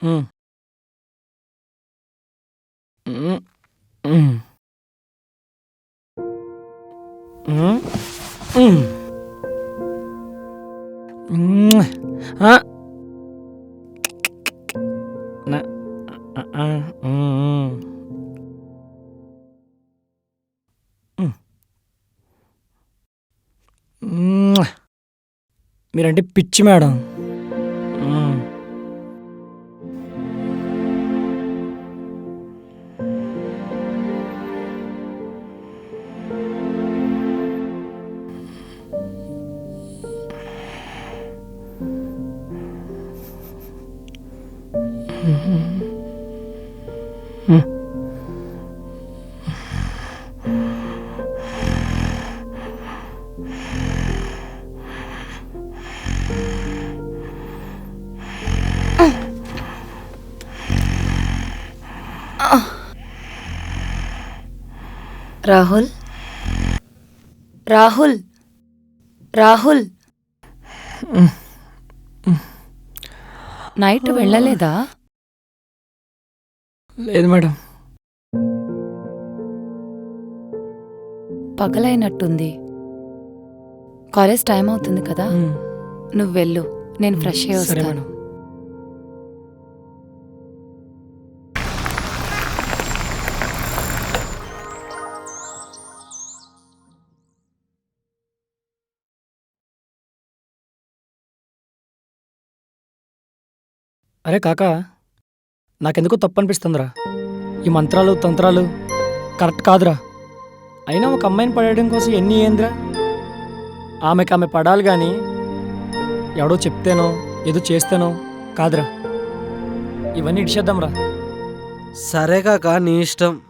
హ్మ్. హ్మ్. హ్మ్. హ్మ్. హ్మ్. హ్మ్. ఆ! న ఆ! హ్మ్. హ్మ్. హ్మ్. హ్మ్. మీరంటే పిచ్చి మేడం. హ్మ్. హ్మ్. రాహుల్ రాహుల్ రాహుల్ నైట్ వెళ్ళలేదా? లేదు మేడం. పగలైనట్టుంది. కాలేజ్ టైం అవుతుంది కదా, హ్మ్. నువ్వు వెళ్ళు, నేను హ్మ్. ఫ్రెష్ అయ్యి సరే వస్తాను. మేడం. అరే కాకా! నాకెందుకో తప్పనిపిస్తుందిరా. ఈ మంత్రాలు, తంత్రాలు కరెక్ట్ కాదురా. అయినా ఒక అమ్మాయిని పడేయడం కోసం ఎన్ని ఏందిరా? ఆమెకామె పడాలి గానీ, ఎవడో చెప్తేనో, ఏదో చేస్తేనో కాదురా. ఇవన్నీ ఇడిచేద్దాంరా. సరే కాకా, నీ ఇష్టం.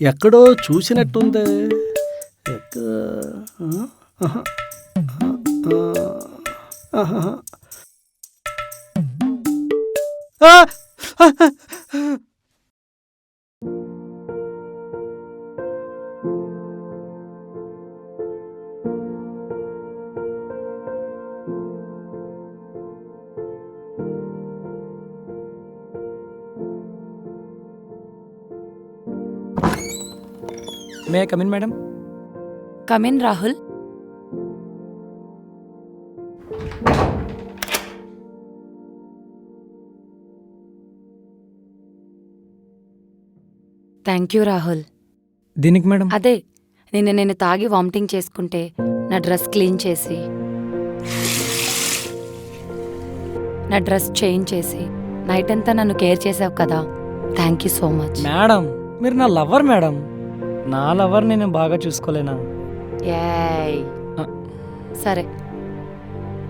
ఎక్కడో చూసినట్టుందే. ఎక్క- ఆ? ఆహా, ఆ, ఆహా. ఆ! May I come in madam? Come in Rahul. Thank you Rahul. దీనికి మేడం? అదే, నేను తాగి వామిటింగ్ చేసుకుంటే నా డ్రెస్ క్లీన్ చేసి, నా డ్రెస్ చేంజ్ చేసి, నైట్ అంతా నన్ను కేర్ చేసావు కదా, thank you so much. Madam, మీరు నా లవర్ మేడం. నా లవర్ నేను బాగా చూసుకోలేనా? యాయ్. ఆ, సరే,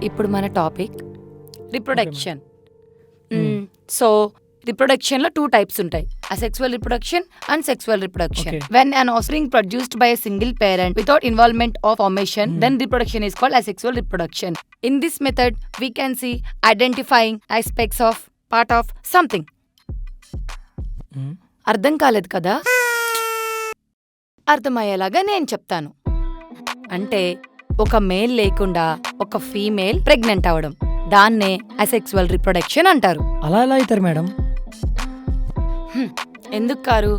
ఇప్పుడు మన టాపిక్ రిప్రొడక్షన్. మ్మ్. సో రిప్రొడక్షన్ లో 2 టైప్స్ ఉంటాయి, asexual reproduction and sexual reproduction. Okay. When an offspring produced by a single parent without involvement of formation, then reproduction is called asexual reproduction. In this method we can see identifying aspects of part of something. మ్మ్. అర్థం కాలేదు కదా, అర్థమయ్యేలాగా నేను చెప్తాను. అంటే ఒక male లేకుండా ఒక ఫీమేల్ ప్రెగ్నెంట్ అవడం, దాన్నే అసెక్సువల్ రిప్రొడక్షన్ అంటారు. అలా ఎలా అవుతారు మేడం? ఎందుకు కారు?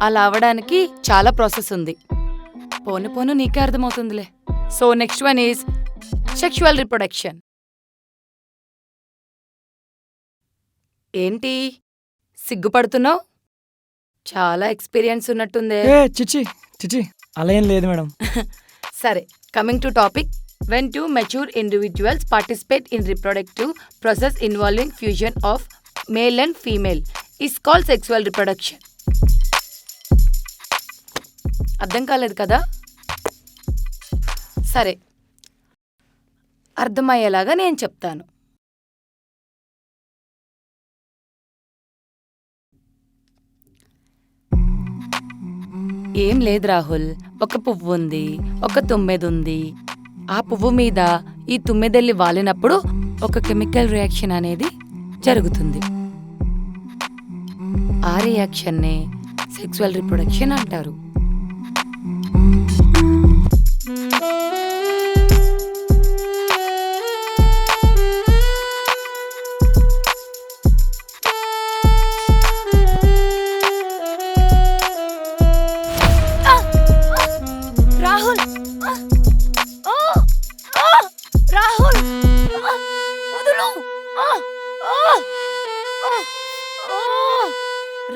అలా అవడానికి చాలా ప్రాసెస్ ఉంది. పోను పోను నీకే అర్థమవుతుందిలే. So next one is sexual reproduction. ఏంటి సిగ్గుపడుతున్నావు? చాలా ఎక్స్పీరియన్స్ ఉన్నట్టుందే. ఏ చిచి చిచి అలా ఏం లేదు మేడం. సరే, coming to topic. When two mature individuals participate in reproductive process involving fusion of male and female is called sexual reproduction. అర్థం కాలేదు కదా? సరే, అర్థమయ్యేలాగా నేను చెప్తాను. ఏం లేదు రాహుల్, ఒక పువ్వు ఉంది, ఒక తుమ్మెద ఉంది. ఆ పువ్వు మీద ఈ తుమ్మెదెల్లి వాలినప్పుడు ఒక కెమికల్ రియాక్షన్ అనేది జరుగుతుంది. ఆ రియాక్షన్నే సెక్సువల్ రిప్రొడక్షన్ అంటారు.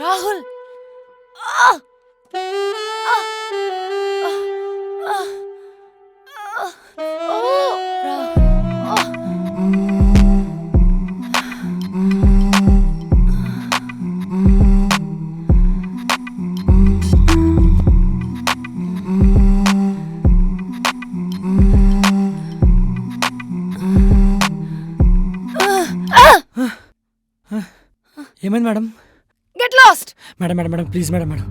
రాహుల్ ఏమైంది madam? Get lost. Madam madam madam please madam madam.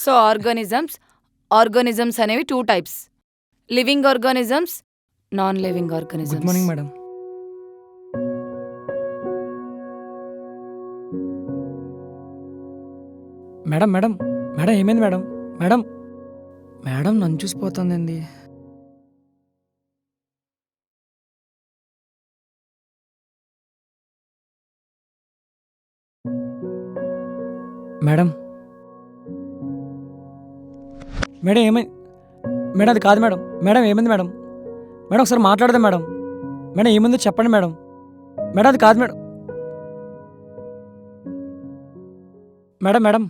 So organisms అనేవి 2 types. Living organisms, non living organisms. Good morning madam. Madam madam madam ఏమైంది మేడం? మేడం మేడం నన్ను చూసిపోతుందండి. మేడం మేడం ఏమైంది madam? అది కాదు madam. Madam ఏమైంది madam? Madam ఒకసారి మాట్లాడదాం madam. Madam ఏముందో చెప్పండి మేడం. మేడం అది కాదు madam. Madam madam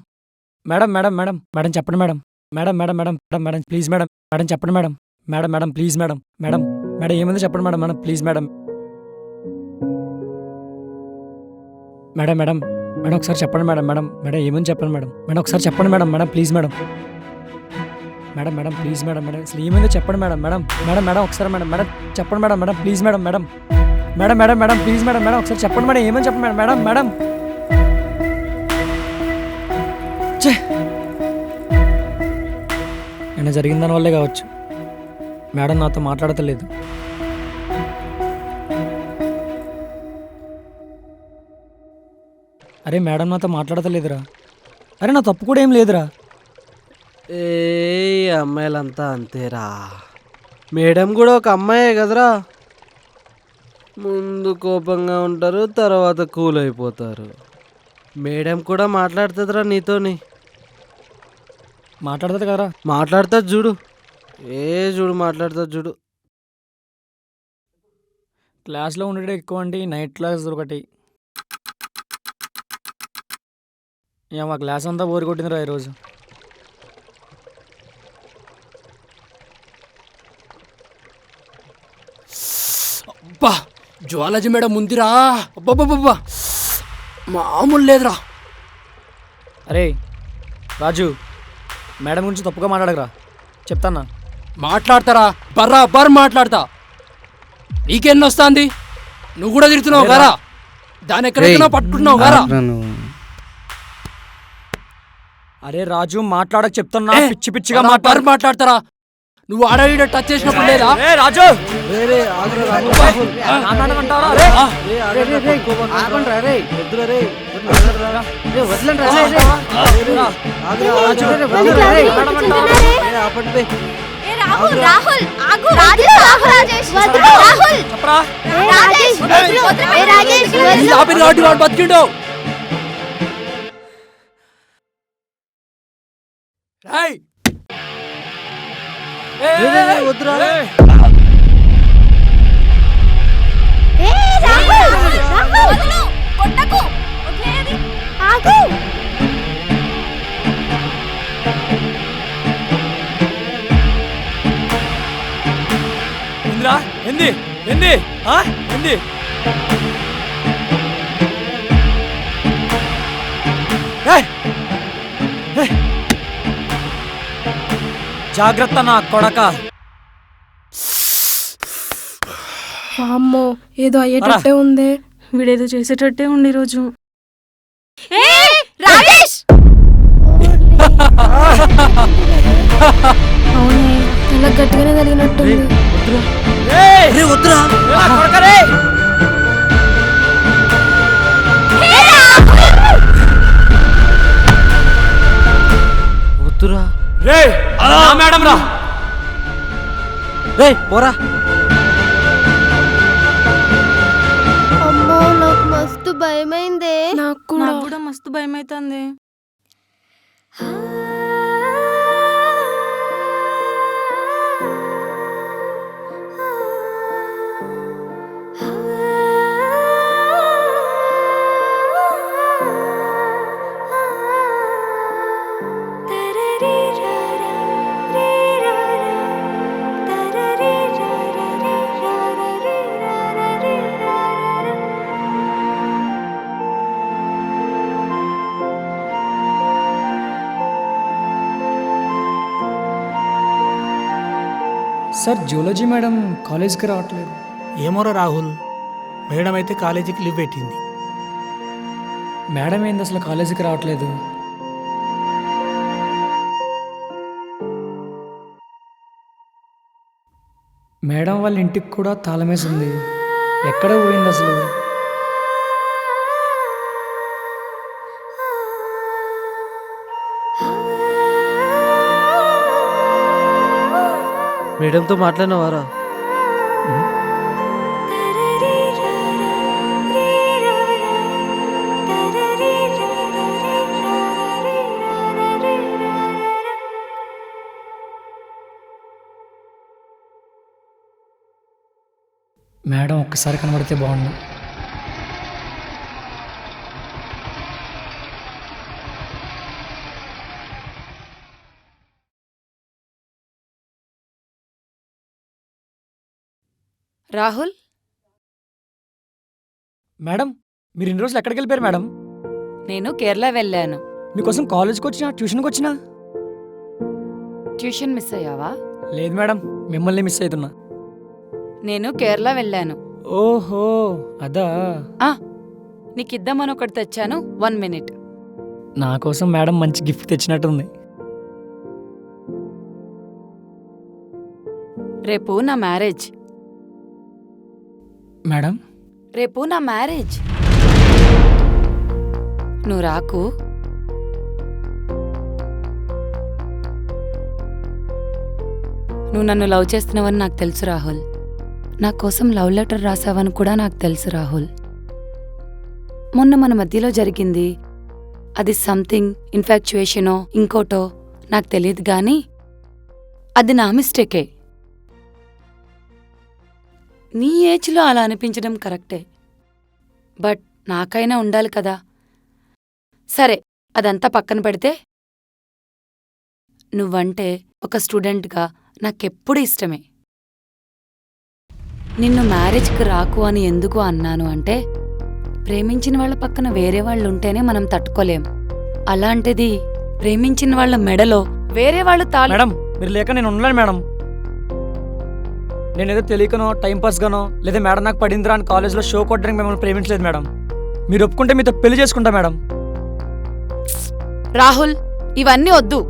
madam madam madam madam చెప్పండి madam. Madam madam madam madam madam please madam. Madam చెప్పండి madam. Madam madam please madam. Madam madam ఏముందో చెప్పండి madam. Madam please madam. Madam madam madam ఒకసారి చెప్పండి madam. Madam madam ఏముంది చెప్పండి madam. Madam ఒకసారి చెప్పండి madam. Madam please madam. Madam madam please madam. Madam అసలు ఏమైందో చెప్పండి మేడం. మేడం మేడం మేడం ఒకసారి మేడం. మేడం చెప్పండి madam. Madam please madam. Madam madam madam madam please madam. Madam ఒకసారి చెప్పండి మేడం. ఏమని చెప్పండి మేడం. మేడం మేడం నిన్న జరిగిన దానివల్లే కావచ్చు మేడం నాతో మాట్లాడతలేదు. అరే మేడం నాతో మాట్లాడతలేదురా. అరే నా తప్పు కూడా ఏం లేదురా. ఏ అమ్మాయిలంతా అంతేరా. మేడం కూడా ఒక అమ్మాయే కదరా. ముందు కోపంగా ఉంటారు, తర్వాత కూల్ అయిపోతారు. మేడం కూడా మాట్లాడుతుందిరా నీతోని. మాట్లాడుతుంది కదరా. మాట్లాడుతుంది చూడు. చూడు మాట్లాడుతుంది చూడు. క్లాస్లో ఉండేది ఎక్కువ అండి, నైట్ క్లాస్ ఒకటి. మా క్లాస్ అంతా బోర్ కొట్టిందిరా ఈరోజు. అబ్బా జువాలజీ మేడం ఉందిరా. అబ్బబ్బబ్బా మామూలు లేదురా. అరే రాజు మేడం గురించి తప్పుగా మాట్లాడకరా, చెప్తానా. మాట్లాడతారా? బర్రాబర్ మాట్లాడతా. నీకెన్ని వస్తుంది? నువ్వు కూడా తిరుగుతున్నావు గారా. దాని ఎక్కడెక్కడో పట్టుకుంటున్నావు గారా. అరే రాజు మాట్లాడక చెప్తున్నా. పిచ్చి పిచ్చిగా మాట్లాడతారా? నువ్వు ఆడ టచ్ చేసినప్పుడు లేదా? రాజు బతికిండు. వద్దురా. ఏందిరా? ఏంది ఏంది ఏంది? జాగ్రత్త నా కొడక. అమ్మో ఏదో అయ్యేటట్టే ఉందే. వీడేదో చేసేటట్టే ఉంది ఈరోజు. అవునే ఇలా గట్టిగానే జరిగినట్టుంది. వద్దురా. మేడం రా. పోరా. అమ్మో నాకు మస్తు భయమైందే. నాకు కూడా మస్తు భయం అవుతుంది. సార్ జూలజీ మేడం కాలేజ్కి రావట్లేదు. ఏమోరా రాహుల్, మేడం అయితే కాలేజీకి లీవ్ పెట్టింది. మేడం ఏంది అసలు కాలేజీకి రావట్లేదు? మేడం వాళ్ళ ఇంటికి కూడా తాళమేసింది. ఎక్కడ పోయింది అసలు? మేడంతో మాట్లాడినవారా? మేడం ఒక్కసారి కనబడితే బాగుండు. రాహుల్, మేడం మీరు ఇన్ని రోజులు ఎక్కడికి వెళ్ళిపోయారు మేడం? నేను కేరళ వెళ్ళాను. మీకోసం కాలేజ్కి వచ్చినా ట్యూషన్కి వచ్చినా? ట్యూషన్ మిస్ అయ్యావా? లేదు మేడం, మిమ్మల్ని మిస్ అవుతున్నా. నేను కేరళ వెళ్ళాను. ఓహో అదా. నీకిద్దామని ఒకటి తెచ్చాను, 1 minute. నా కోసం మేడం మంచి గిఫ్ట్ తెచ్చినట్టుంది. రేపు నా మ్యారేజ్. మేడం రేపు నా మ్యారేజ్. నువ్వు రాకు. నువ్వు నన్ను లవ్ చేస్తున్నావని నాకు తెలుసు రాహుల్. నా కోసం లవ్ లెటర్ రాసావని కూడా నాకు తెలుసు రాహుల్. మొన్న మన మధ్యలో జరిగింది అది సంథింగ్ ఇన్ఫాక్చుయేషనో ఇంకోటో నాకు తెలియదు గాని అది నా మిస్టేకే. నీ ఏజ్లో అలా అనిపించడం కరెక్టే, బట్ నాకైనా ఉండాలి కదా. సరే, అదంతా పక్కన పెడితే నువ్వంటే ఒక స్టూడెంట్గా నాకెప్పుడు ఇష్టమే. నిన్ను మ్యారేజ్కి రాకు అని ఎందుకు అన్నాను అంటే, ప్రేమించిన వాళ్ళ పక్కన వేరే వాళ్ళుంటేనే మనం తట్టుకోలేం. అలాంటిది ప్రేమించిన వాళ్ళ మెడలో వేరే వాళ్ళు తాళి. మేడం మీరు లేక నేను ఉండలేను మేడం. నేనేదో తెలియకనో టైంపాస్గానో లేదా మేడం నాకు పడిందిరా అని కాలేజ్లో షో కొట్టడానికి మిమ్మల్ని ప్రేమించలేదు మేడం. మీరు ఒప్పుకుంటే మీతో పెళ్లి చేసుకుంటా మేడం. రాహుల్, ఇవన్నీ వద్దు.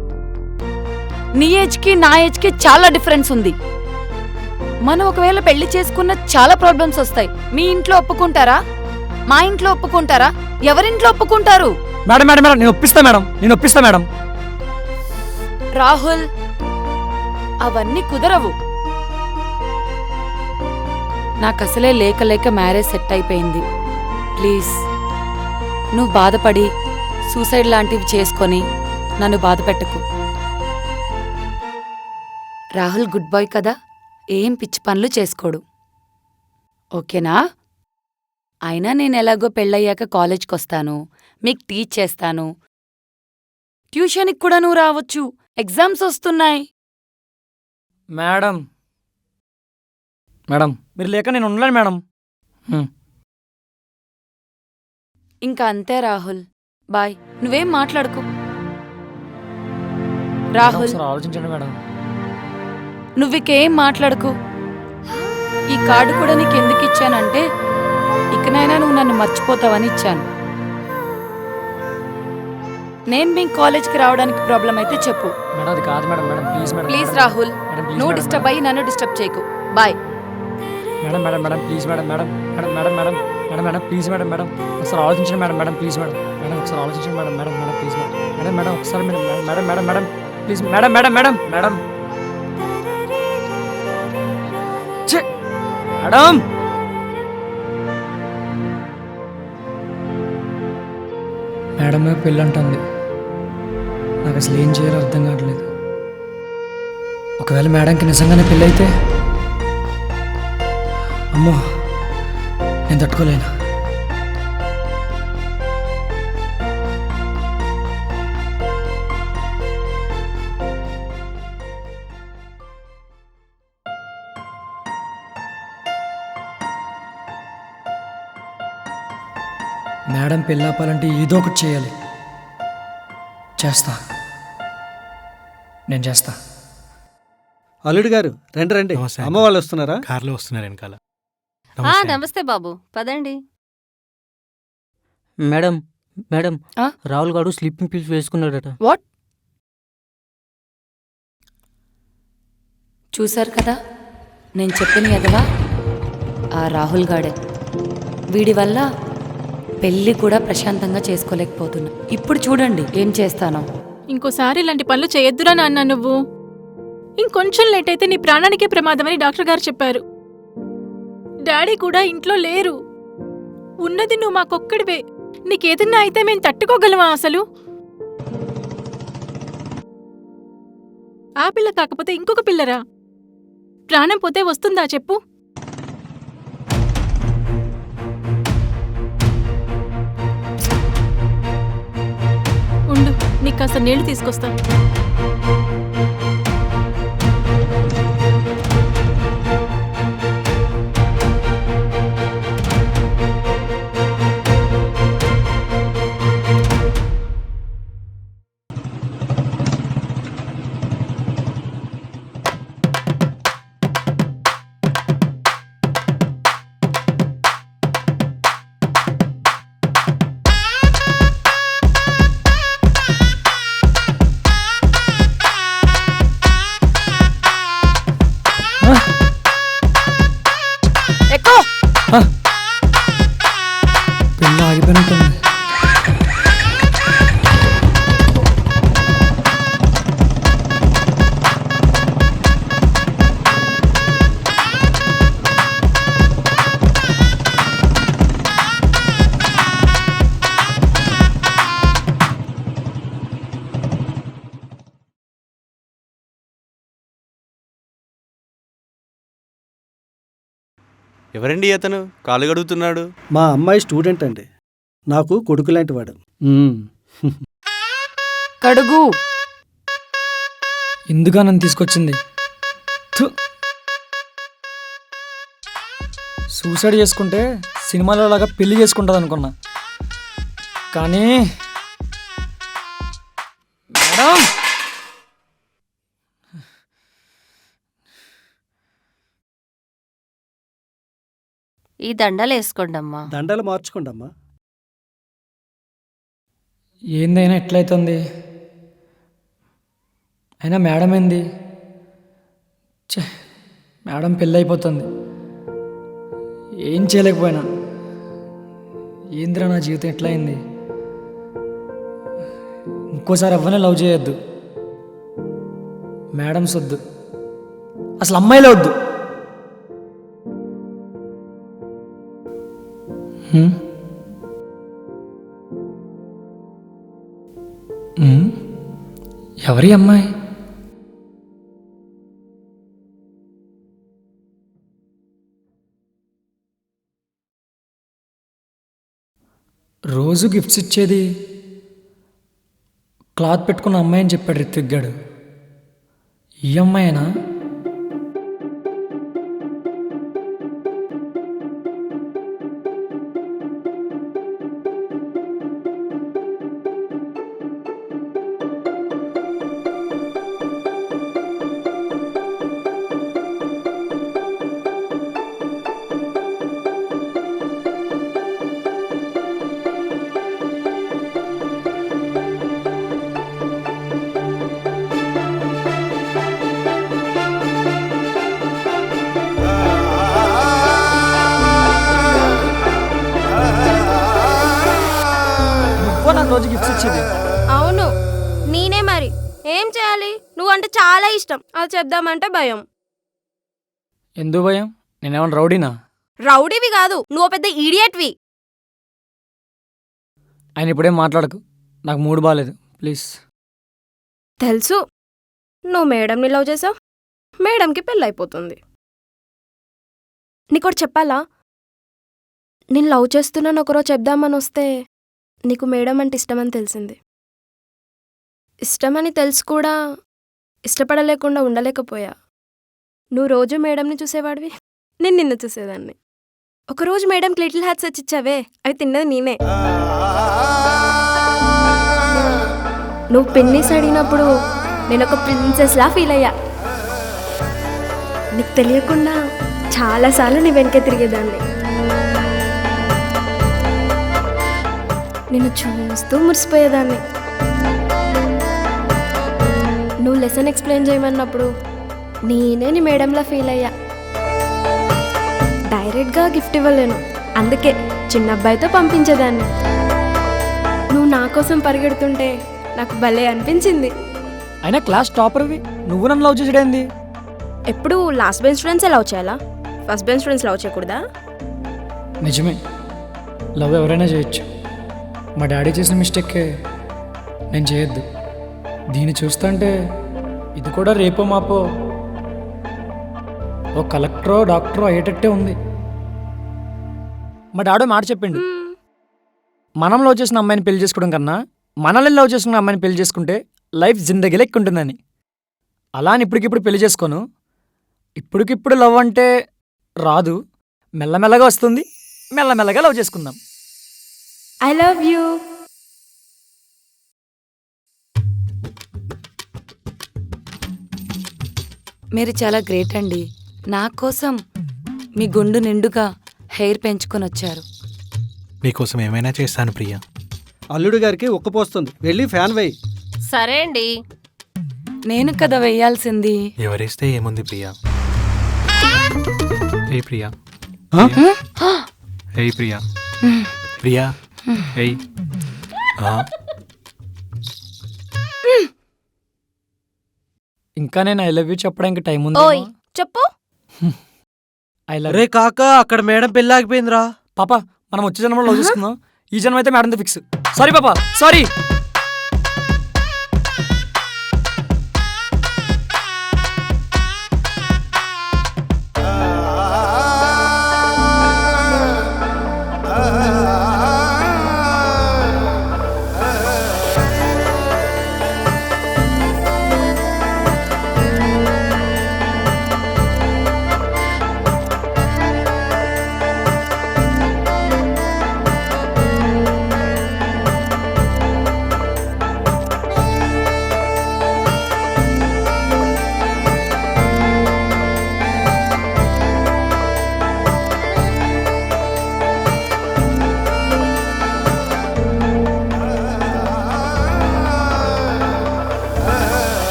నీ ఏజ్కి నా ఏజ్కి చాలా డిఫరెన్స్ ఉంది. మనం ఒకవేళ పెళ్లి చేసుకున్న చాలా ప్రాబ్లమ్స్ వస్తాయి. మీ ఇంట్లో ఒప్పుకుంటారా? మా ఇంట్లో ఒప్పుకుంటారా? ఎవరింట్లో ఒప్పుకుంటారు? మేడం మేడం మేడం నేను ఒప్పిస్తా మేడం, నేను ఒప్పిస్తా మేడం. రాహుల్, అవన్నీ కుదరవు. నాకసలే లేక లేక మ్యారేజ్ సెట్ అయిపోయింది. ప్లీజ్, నువ్వు బాధపడి సూసైడ్ లాంటివి చేసుకొని నన్ను బాధ పెట్టకు. రాహుల్ గుడ్ బాయ్ కదా, ఏం పిచ్చి పనులు చేసుకోడు. ఓకేనా? అయినా నేను ఎలాగో పెళ్ళయ్యాక కాలేజ్కొస్తాను, మీకు టీచ్ చేస్తాను. ట్యూషన్కి కూడా నువ్వు రావచ్చు. ఎగ్జామ్స్ వస్తున్నాయి. మేడం మేడం మీరు లేక నేను ఉండలేను మేడం. ఇంకా అంతే రాహుల్, బాయ్. నువ్వేం మాట్లాడుకో. రాహుల్, ఆలోచించండి మేడం. నువ్వికేం మాట్లాడుకో. ఈ కార్డు కూడా నీకు ఎందుకు ఇచ్చానంటే ఇకనైనా నువ్వు నన్ను మర్చిపోతావని ఇచ్చాను. నేను మీ కాలేజ్కి రావడానికి ప్రాబ్లం అయితే చెప్పు. మేడం అది కాదు madam. Madam please madam. Please madam, Rahul, madam, please నువ్వు మేడం, డిస్టర్బ్ అయ్యి నన్ను డిస్టర్బ్ చేయకు. Bye. Madam madam madam please madam. Madam madam madam madam madam madam please madam. Madam ఒకసారి ఆలోచించండి madam. Madam please madam. Madam ఒకసారి ఆలోచించండి madam. Madam madam please madam. Madam madam ఒకసారి madam. Madam madam madam please madam. Madam madam madam ఛే! Madam madam పెళ్ళి అంటుంది. నాకు అసలు ఏం చేయాలో అర్థం కావట్లేదు. ఒకవేళ మేడంకి నిజంగానే పెళ్ళి అయితే అమ్మో నేను తట్టుకోలేను. మేడం పెళ్ళాపాలంటే ఏదో ఒకటి చేయాలి. చేస్తా, నేను చేస్తా. అల్లుడు గారు రండి రండి. నమస్తే. అమ్మ వాళ్ళు వస్తున్నారా? కార్లో వస్తున్నారు వెనకాల. నమస్తే బాబు, పదండి. మేడం మేడం ఆ? రాహుల్ గారు స్లీపింగ్ పిల్స్ వేసుకున్నాడట. వాట్? చూశారు కదా, నేను చెప్పిన ఎదవా ఆ రాహుల్ గాడే. వీడి వల్ల పెళ్ళి కూడా ప్రశాంతంగా చేసుకోలేకపోతున్నా. ఇప్పుడు చూడండి ఏం చేస్తానో. ఇంకోసారి ఇలాంటి పనులు చేయొద్దురా నాన్న నువ్వు. ఇంకొంచెం లేట్ అయితే నీ ప్రాణానికే ప్రమాదమని డాక్టర్ గారు చెప్పారు. డాడీ కూడా ఇంట్లో లేరు. ఉన్నది నువ్వు మాకొక్కడివే. నీకేదన్నా అయితే మేం తట్టుకోగలమా అసలు? ఆ పిల్ల కాకపోతే ఇంకొక పిల్లరా? ప్రాణం పోతే వస్తుందా చెప్పు? ఉండు, నీకు కాస్త నీళ్లు తీసుకొస్తా. ఎక్కు. పెళ్ళి ఆగిపోయినట్టుంది. ఎవరండి అతను కాలు గడుగుతున్నాడు? మా అమ్మాయి స్టూడెంట్ అండి. నాకు కొడుకు లాంటి వాడు. కడుగు. ఎందుగా నన్ను తీసుకొచ్చింది? థు. సూసైడ్ చేసుకుంటే సినిమాలో లాగా పెళ్లి చేసుకుంటుంది అనుకున్నా. కానీ మేడం ఈ దండలు వేసుకోండి అమ్మా. దండలు మార్చుకోండి అమ్మా. ఏందైనా ఎట్లయితుంది? అయినా మేడం ఏంది? ఛే, మేడం పెళ్ళి అయిపోతుంది. ఏం చేయలేకపోయినా. ఏందిరా నా జీవితం ఎట్లా అయింది? ఇంకోసారి ఎవరిని లవ్ చేయొద్దు. మేడమ్స్ వద్దు, అసలు అమ్మాయిలే వద్దు. ఎవరి అమ్మాయి? రోజు గిఫ్ట్స్ ఇచ్చేది క్లాత్ పెట్టుకున్న అమ్మాయి అని చెప్పాడు రిత్విక్ గాడు. ఈ అమ్మాయినా? రోజు గిఫ్ట్స్ ఇచ్చేది. అవును నేనే మరి ఏం చేయాలి? నువ్వంటే చాలా ఇష్టం, అది చెప్దామంటే భయం. ఎందుకు భయం? నేనేమన్నా రౌడీనా? రౌడీవి కాదు, నువ్వు పెద్ద ఈడియట్వి. ఆయన ఇప్పుడేం మాట్లాడకు, నాకు మూడు బాగాలేదు ప్లీజ్. తెలుసు నువ్వు మేడంని లవ్ చేసావు, మేడంకి పెళ్ళైపోతుంది. నీకోటి చెప్పాలా? నేను లవ్ చేస్తున్నాను ఒకరోజు చెప్దామని వస్తే నీకు మేడం అంటే ఇష్టమని తెలిసింది. ఇష్టమని తెలుసు కూడా ఇష్టపడలేకుండా ఉండలేకపోయా. నువ్వు రోజు మేడంని చూసేవాడివి, నేను నిన్ను చూసేదాన్ని. ఒకరోజు మేడంకి లిటిల్ హార్ట్స్ వచ్చిచ్చావే, అవి తిన్నది నేనే. నువ్వు పిన్నీస్ అడిగినప్పుడు నేను ఒక ప్రిన్సెస్లా ఫీల్ అయ్యా. నీకు తెలియకుండా చాలాసార్లు నీ వెనకే తిరిగేదాన్ని. నిన్ను చూస్తూ మురిసిపోయేదాన్ని. నువ్వు లెసన్ ఎక్స్ప్లెయిన్ చేయమన్నప్పుడు నేనే నీ మేడంలా ఫీల్ అయ్యా. డైరెక్ట్గా గిఫ్ట్ ఇవ్వలేను, అందుకే చిన్న అబ్బాయితో పంపించేదాన్ని. నువ్వు నా కోసం పరిగెడుతుంటే నాకు భలే అనిపించింది. అయినా క్లాస్ టాపర్వి, నువ్వు నన్ను లవ్ చేసేదేంది? ఎప్పుడు లాస్ట్ బెంచ్ స్టూడెంట్సే లవ్ చేయాలా? ఫస్ట్ బెంచ్ స్టూడెంట్స్ లవ్ చేయకూడదా? నిజమే, లవ్ ఎవరైనా చేయొచ్చు. మా డాడీ చేసిన మిస్టేక్కే నేను చేయొద్దు. దీన్ని చూస్తుంటే ఇది కూడా రేపో మాపో ఓ కలెక్టరో డాక్టరో అయ్యేటట్టే ఉంది. మా డాడీ మాట చెప్పిండు, మనం లవ్ చేసిన అమ్మాయిని పెళ్లి చేసుకోవడం కన్నా మనల్ని లవ్ చేసుకున్న అమ్మాయిని పెళ్లి చేసుకుంటే లైఫ్ జిందగీ లెక్క ఉంటుందని. అలా అని ఇప్పటికిప్పుడు పెళ్లి చేసుకోను. ఇప్పటికిప్పుడు లవ్ అంటే రాదు, మెల్లమెల్లగా వస్తుంది, మెల్లమెల్లగా లవ్ చేసుకుందాం. I love you. మీరు చాలా గ్రేట్ అండి. నా కోసం మీ గుండు నిండుగా హెయిర్ పెంచుకొని వచ్చారు. మీకోసం ఏమైనా చేస్తాను ప్రియా. అల్లుడు గారికి ఉక్కపోస్తుంది, వెళ్ళి ఫ్యాన్ వేయి. సరే అండి. నేను కదా వెయ్యాల్సింది. ఎవరేస్తే ఏముంది ప్రియా. ఏ ప్రియా, ఏ ప్రియా, ప్రియా, ఏయ్. ఇంకా నేను ఐ లవ్ యూ చెప్పడానికి టైం ఉంది. ఓయ్ చెప్పు. ఐ లవ్ రే కాక, అక్కడ మేడం పెళ్ళి ఆగిపోయిందిరా. పాప, మనం వచ్చే జన్మలో లవ్ చేసుకుందాం. ఈ జన్మ అయితే మేడంతో ఫిక్స్. సారీ పాపా, సారీ.